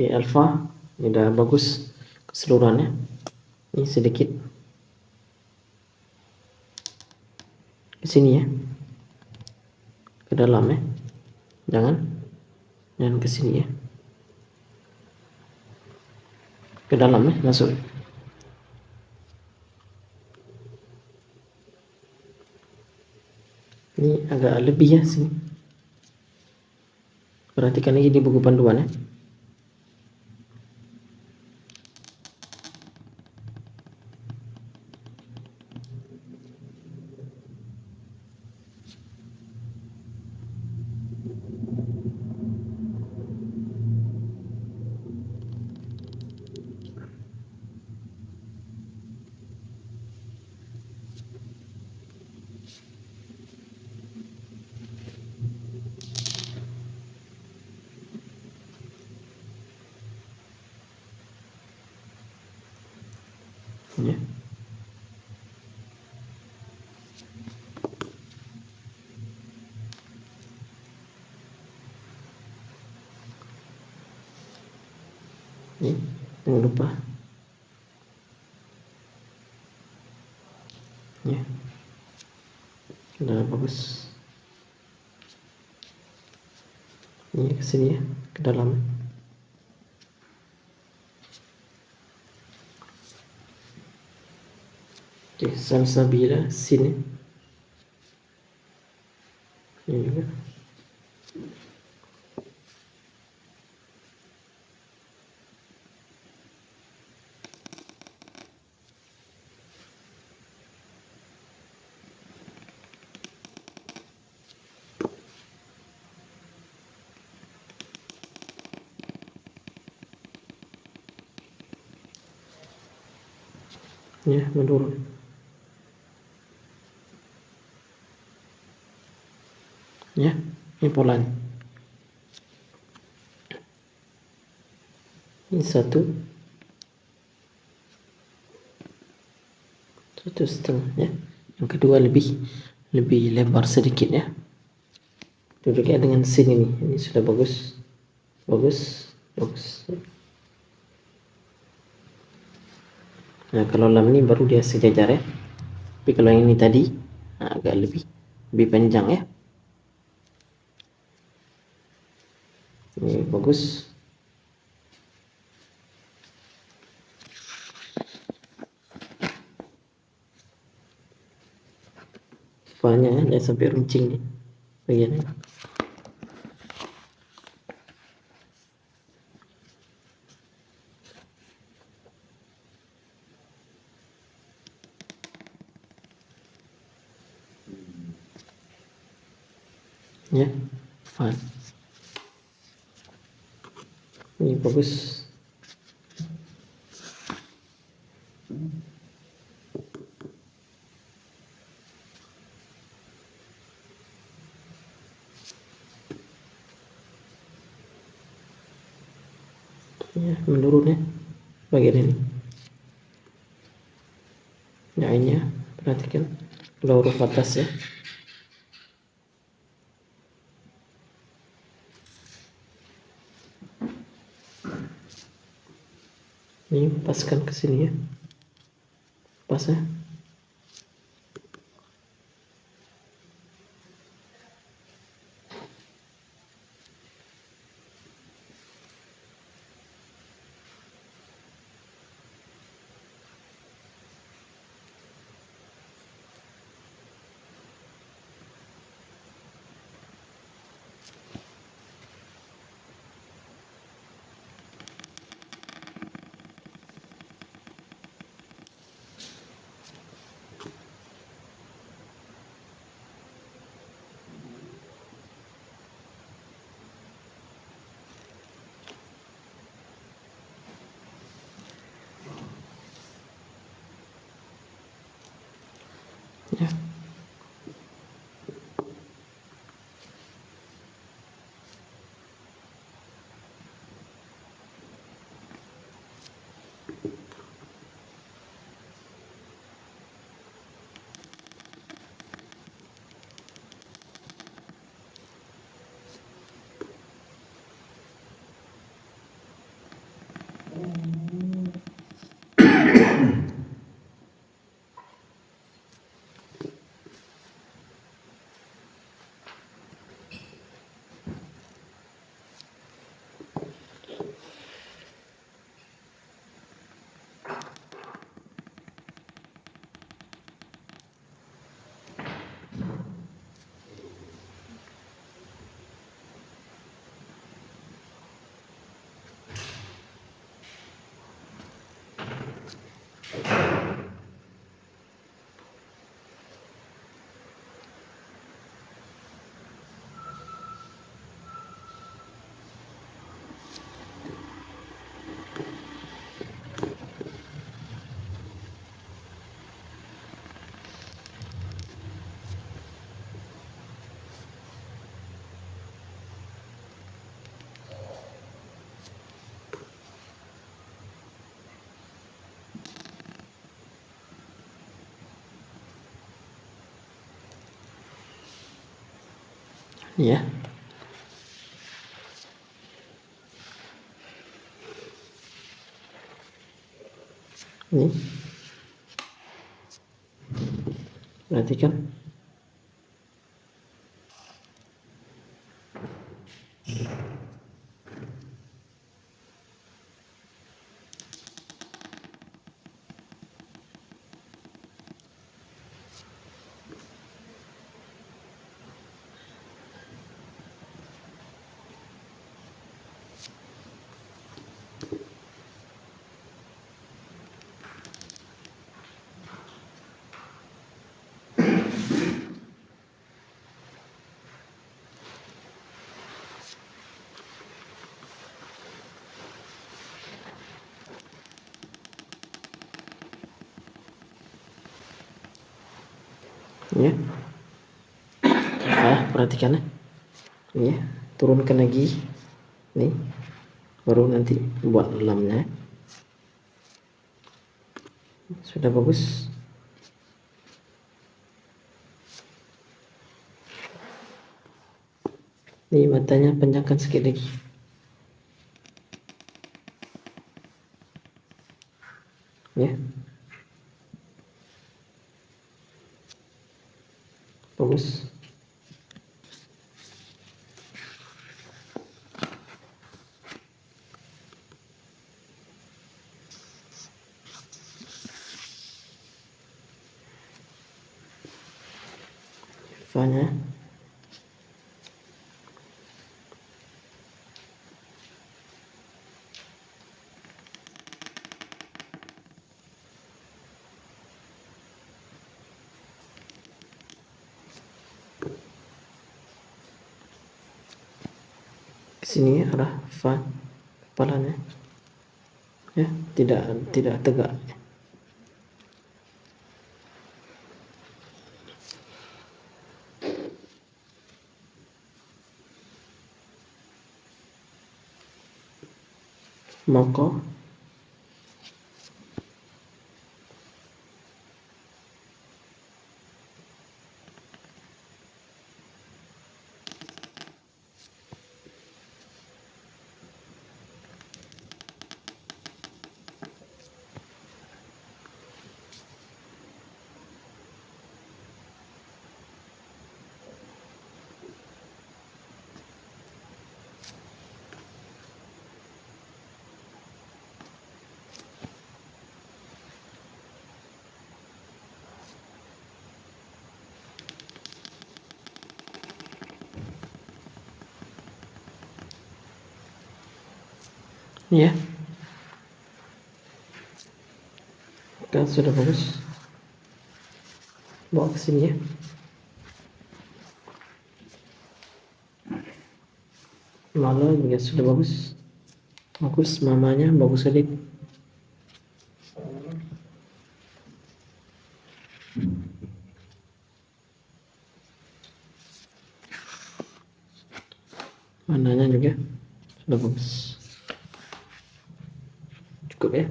Oke, alfa ini udah bagus keseluruhannya. Ini sedikit ke sini ya, ke dalam ya, jangan ke sini ya, ke dalam ya, masuk. Ini agak lebih ya sini. Perhatikan lagi di buku panduan ya. Ya. Ini jangan lupa ya, udah bagus. Ini ke sini ya, ke dalam. Oke, salsabila sini. Ini juga. Ya, menurun. Ya, ini polanya. Ini satu setengah ya. Yang kedua lebih lebar sedikit ya. Duduknya dengan sini nih. Ini sudah bagus. Nah, kalau lam ini baru dia sejajar ya. Tapi kalau yang ini tadi agak lebih panjang ya. Ini bagus. Fanya ya, jangan sampai runcing nih bagiannya. Ya, fun. Ini bagus. Ya, menurun ya bagian ini. Ya, ini ya, perhatikan kalau huruf atas ya. Ini paskan ke sini ya. Pas ya. Ya. Ya. Ini. Perhatikan. Ya. Perhatikan ya. Ini turunkan lagi. Nih. Baru nanti buat lamnya. Sudah bagus. Ini matanya panjangkan sedikit lagi. Ya. Bagus. Fanya. Sini arah fa kepalanya. Ya, tidak tegak. Moko. Ya. Kan sudah bagus. Bawa ke sini ya. Malah juga sudah bagus. Bagus, mamanya bagus sekali. Mananya juga sudah bagus. Cukup ya.